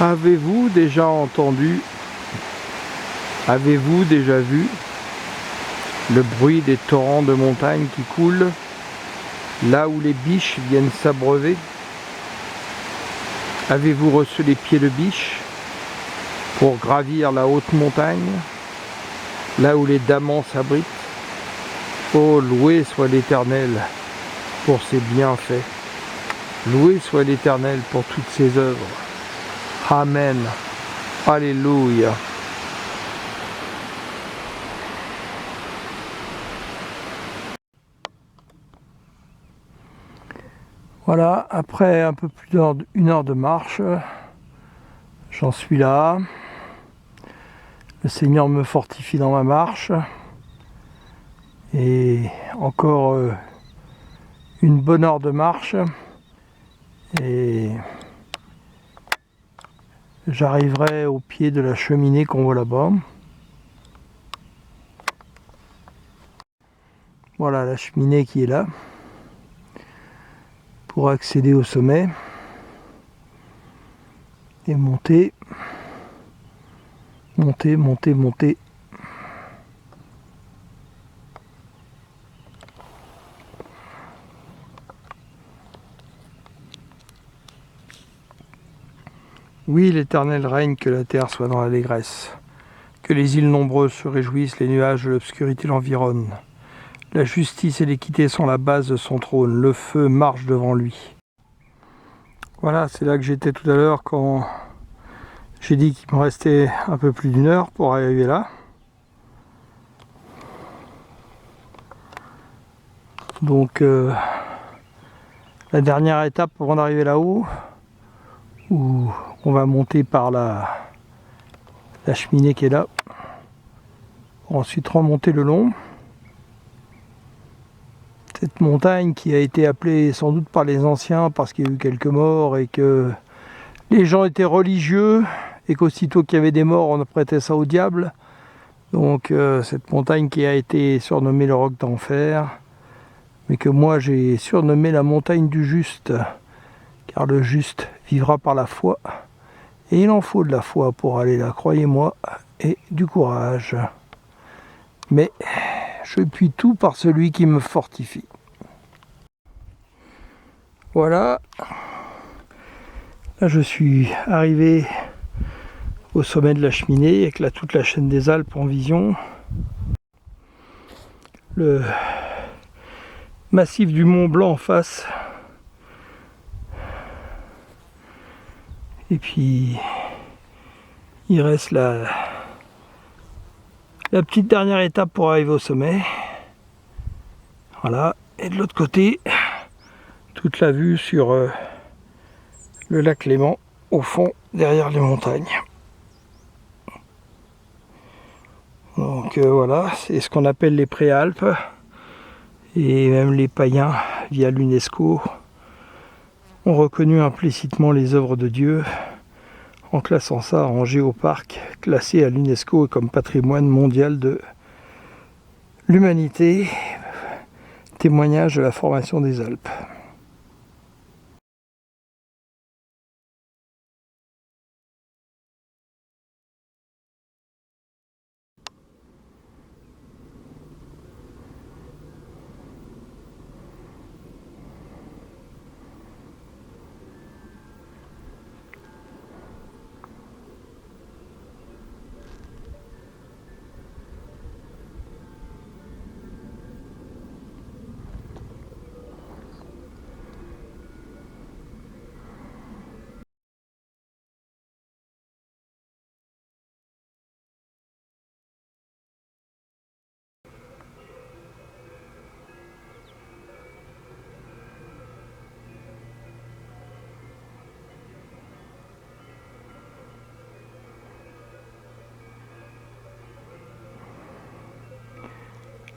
Avez-vous déjà entendu, avez-vous déjà vu le bruit des torrents de montagne qui coulent, là où les biches viennent s'abreuver? Avez-vous reçu les pieds de biche pour gravir la haute montagne, là où les damans s'abritent? Oh, loué soit l'Éternel pour ses bienfaits. Loué soit l'Éternel pour toutes ses œuvres. Amen. Alléluia. Voilà, après un peu plus d'une heure de marche, j'en suis là. Le Seigneur me fortifie dans ma marche. Et encore une bonne heure de marche. Et j'arriverai au pied de la cheminée qu'on voit là-bas. Voilà la cheminée qui est là. Pour accéder au sommet. Et monter. Monter, monter, monter. Oui, l'Éternel règne, que la terre soit dans l'allégresse. Que les îles nombreuses se réjouissent, les nuages de l'obscurité l'environnent. La justice et l'équité sont la base de son trône, le feu marche devant lui. Voilà, c'est là que j'étais tout à l'heure quand j'ai dit qu'il me restait un peu plus d'une heure pour arriver là. Donc la dernière étape avant d'arriver là-haut, où on va monter par la cheminée qui est là, ensuite remonter le long. Cette montagne qui a été appelée sans doute par les anciens parce qu'il y a eu quelques morts et que les gens étaient religieux et qu'aussitôt qu'il y avait des morts, on prêtait ça au diable. Donc cette montagne qui a été surnommée le roc d'enfer, mais que moi j'ai surnommé la montagne du juste, car le juste vivra par la foi. Et il en faut de la foi pour aller là, croyez-moi, et du courage. Mais je puis tout par celui qui me fortifie. Voilà. Là, je suis arrivé au sommet de la cheminée avec toute la chaîne des Alpes en vision. Le massif du Mont Blanc en face. Et puis, il reste la petite dernière étape pour arriver au sommet. Voilà. Et de l'autre côté, toute la vue sur le lac Léman, au fond, derrière les montagnes. Donc voilà, c'est ce qu'on appelle les préalpes. Et même les païens, via l'UNESCO, ont reconnu implicitement les œuvres de Dieu en classant ça en géoparc, classé à l'UNESCO comme patrimoine mondial de l'humanité, témoignage de la formation des Alpes.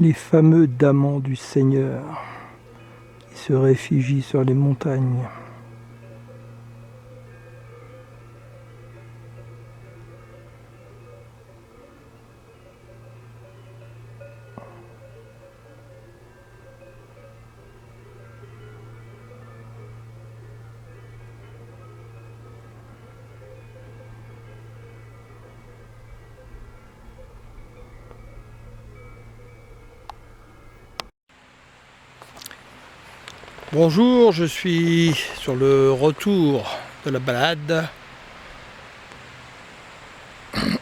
Les fameux damans du Seigneur qui se réfugient sur les montagnes. Bonjour, je suis sur le retour de la balade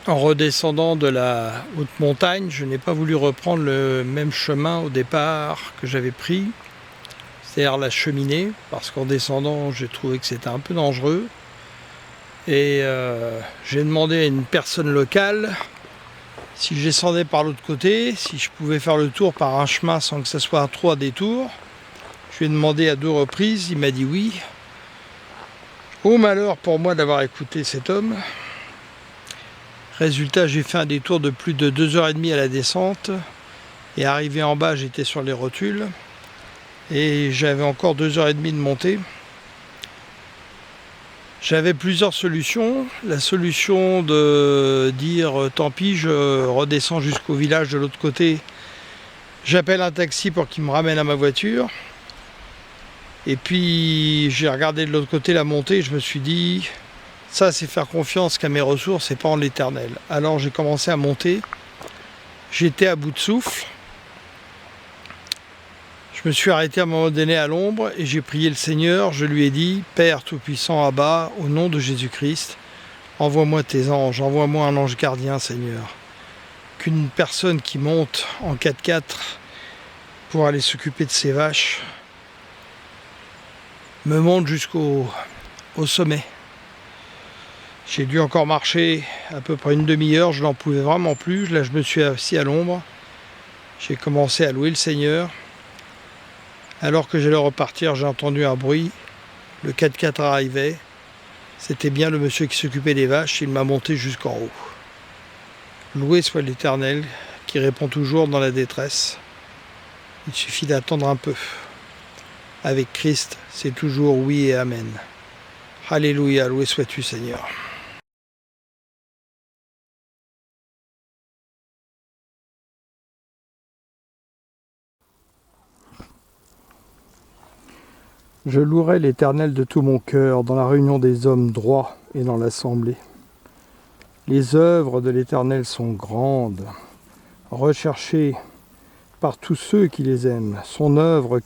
en redescendant de la haute montagne. Je n'ai pas voulu reprendre le même chemin au départ que j'avais pris, c'est-à-dire la cheminée, parce qu'en descendant j'ai trouvé que c'était un peu dangereux et j'ai demandé à une personne locale si je descendais par l'autre côté, si je pouvais faire le tour par un chemin sans que ça soit trop à détour. Je lui ai demandé à 2 reprises, il m'a dit oui. Au malheur pour moi d'avoir écouté cet homme. Résultat, j'ai fait un détour de plus de 2h30 à la descente. Et arrivé en bas, j'étais sur les rotules. Et j'avais encore 2h30 de montée. J'avais plusieurs solutions. La solution de dire tant pis, je redescends jusqu'au village de l'autre côté. J'appelle un taxi pour qu'il me ramène à ma voiture. Et puis j'ai regardé de l'autre côté la montée et je me suis dit, ça c'est faire confiance qu'à mes ressources et pas en l'éternel. Alors j'ai commencé à monter, j'étais à bout de souffle. Je me suis arrêté à un moment donné à l'ombre et j'ai prié le Seigneur. Je lui ai dit, Père Tout-Puissant Abba, au nom de Jésus-Christ, envoie-moi tes anges, envoie-moi un ange gardien, Seigneur. Qu'une personne qui monte en 4x4 pour aller s'occuper de ses vaches me monte jusqu'au sommet. J'ai dû encore marcher à peu près une demi-heure, je n'en pouvais vraiment plus. Là, je me suis assis à l'ombre. J'ai commencé à louer le Seigneur. Alors que j'allais repartir, j'ai entendu un bruit. Le 4x4 arrivait. C'était bien le monsieur qui s'occupait des vaches. Il m'a monté jusqu'en haut. Loué soit l'Éternel, qui répond toujours dans la détresse. Il suffit d'attendre un peu. Avec Christ, c'est toujours oui et amen. Alléluia, loué sois-tu Seigneur. Je louerai l'Éternel de tout mon cœur dans la réunion des hommes droits et dans l'assemblée. Les œuvres de l'Éternel sont grandes, recherchées par tous ceux qui les aiment. Son œuvre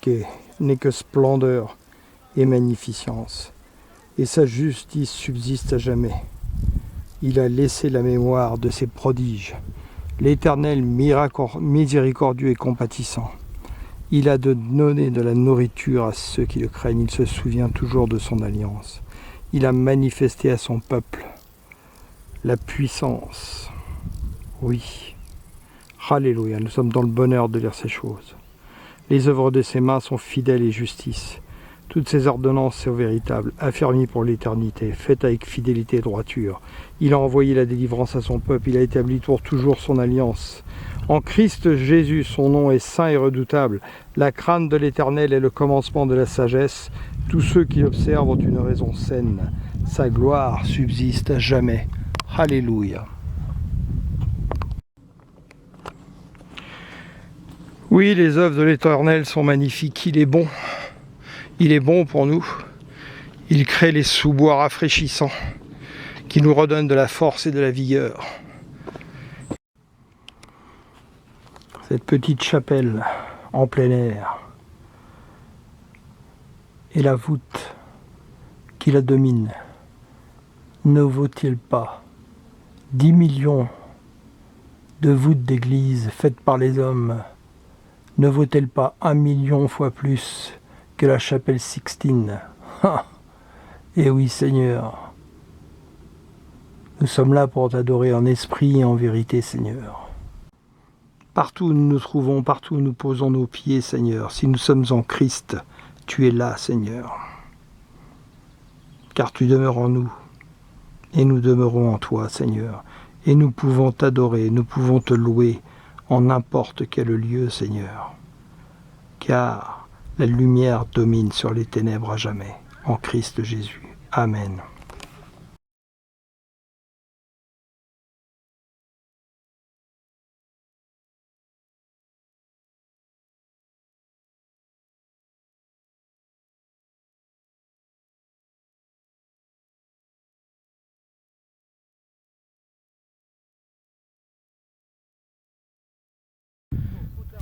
n'est que splendeur et magnificence, et sa justice subsiste à jamais. Il a laissé la mémoire de ses prodiges. L'Éternel miséricordieux et compatissant. Il a donné de la nourriture à ceux qui le craignent. Il se souvient toujours de son alliance. Il a manifesté à son peuple la puissance. Oui. Alléluia. Nous sommes dans le bonheur de lire ces choses. Les œuvres de ses mains sont fidèles et justice. Toutes ses ordonnances sont véritables, affermies pour l'éternité, faites avec fidélité et droiture. Il a envoyé la délivrance à son peuple, il a établi pour toujours son alliance. En Christ Jésus, son nom est saint et redoutable. La crainte de l'Éternel est le commencement de la sagesse. Tous ceux qui l'observent ont une raison saine. Sa gloire subsiste à jamais. Alléluia. Oui, les œuvres de l'Éternel sont magnifiques. Il est bon. Il est bon pour nous. Il crée les sous-bois rafraîchissants qui nous redonnent de la force et de la vigueur. Cette petite chapelle en plein air et la voûte qui la domine, ne vaut-il pas 10 millions de voûtes d'église faites par les hommes? Ne vaut-elle pas 1 million fois plus que la chapelle Sixtine? Eh oui Seigneur, nous sommes là pour t'adorer en esprit et en vérité Seigneur. Partout où nous nous trouvons, partout où nous posons nos pieds Seigneur, si nous sommes en Christ, tu es là Seigneur. Car tu demeures en nous et nous demeurons en toi Seigneur. Et nous pouvons t'adorer, nous pouvons te louer en n'importe quel lieu Seigneur. Car la lumière domine sur les ténèbres à jamais. En Christ Jésus. Amen.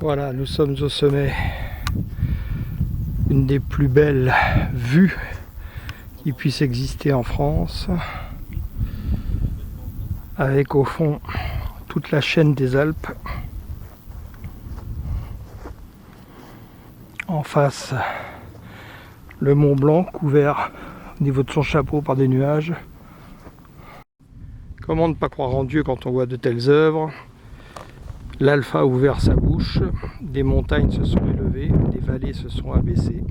Voilà, nous sommes au sommet Une des plus belles vues qui puisse exister en France, avec au fond toute la chaîne des Alpes, en face le Mont Blanc couvert au niveau de son chapeau par des nuages. Comment ne pas croire en Dieu quand on voit de telles œuvres? L'Alpha a ouvert sa bouche, des montagnes se sont élevées, des vallées se sont abaissées.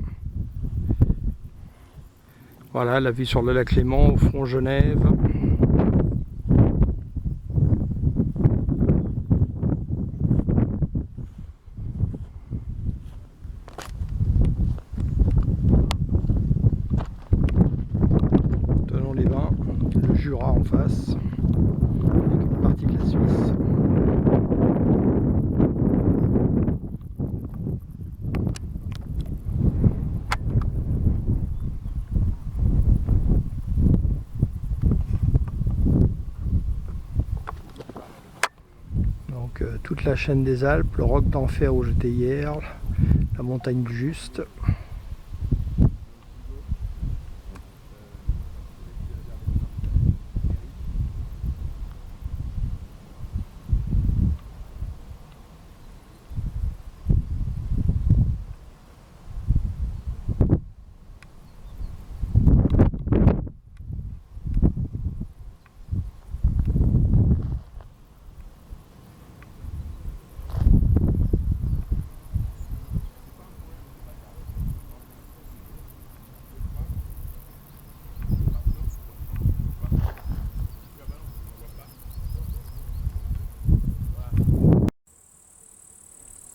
Voilà la vue sur le lac Léman, au fond Genève. Tenons les Bains, le Jura en face, avec une partie de la Suisse. Donc toute la chaîne des Alpes, le roc d'enfer où j'étais hier, la montagne du Juste.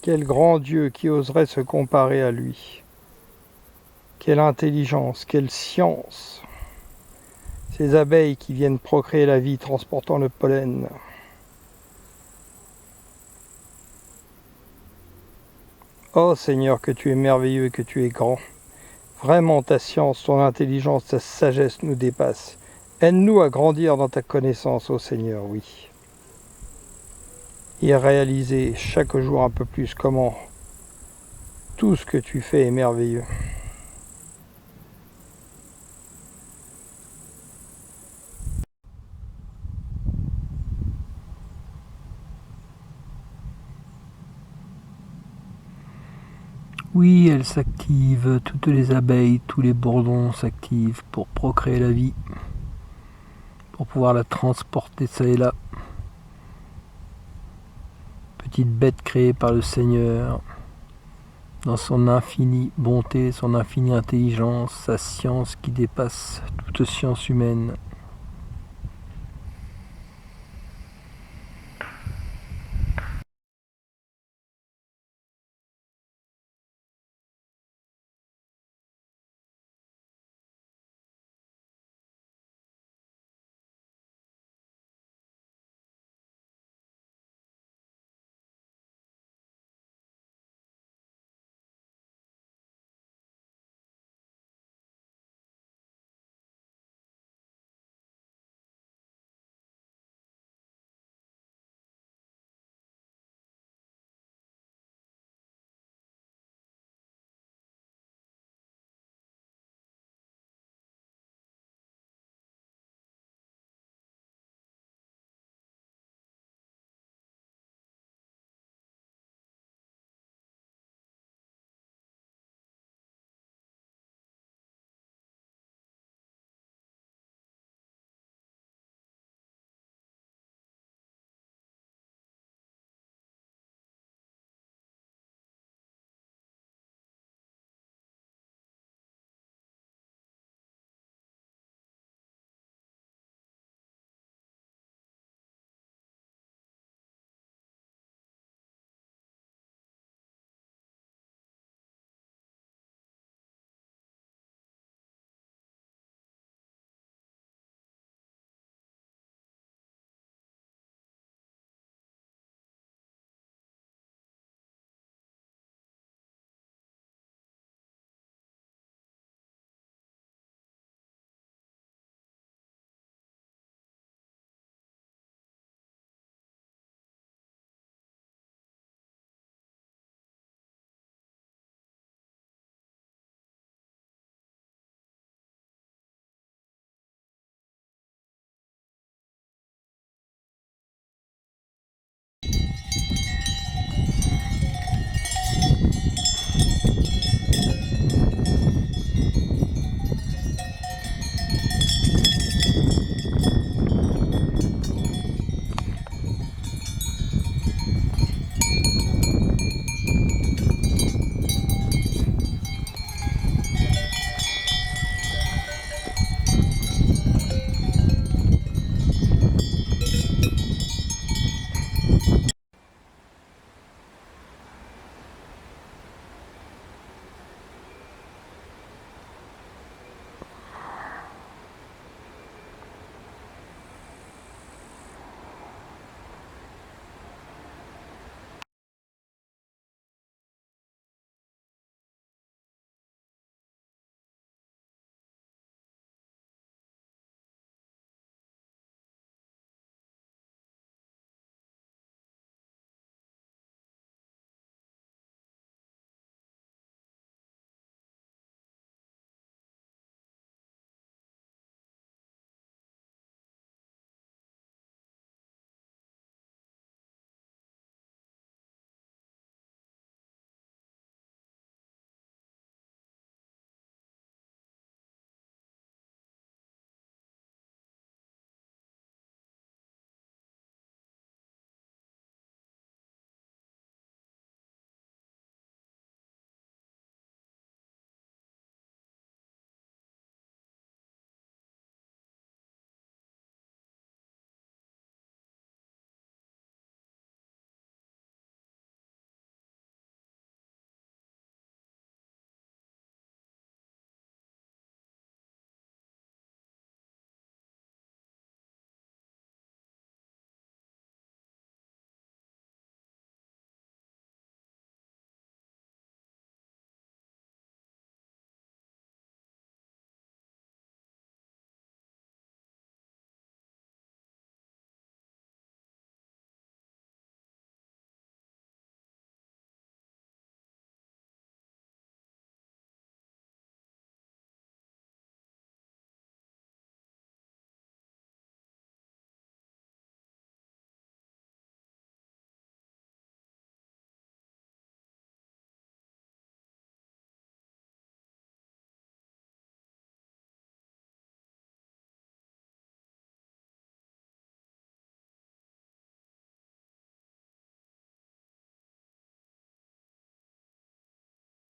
Quel grand Dieu qui oserait se comparer à lui? Quelle intelligence, quelle science! Ces abeilles qui viennent procréer la vie, transportant le pollen. Oh Seigneur, que tu es merveilleux et que tu es grand. Vraiment ta science, ton intelligence, ta sagesse nous dépassent. Aide-nous à grandir dans ta connaissance, ô Seigneur, oui. Et à réaliser chaque jour un peu plus comment tout ce que tu fais est merveilleux. Oui, elles s'activent, toutes les abeilles, tous les bourdons s'activent pour procréer la vie, pour pouvoir la transporter ça et là. Petite bête créée par le Seigneur, dans son infinie bonté, son infinie intelligence, sa science qui dépasse toute science humaine.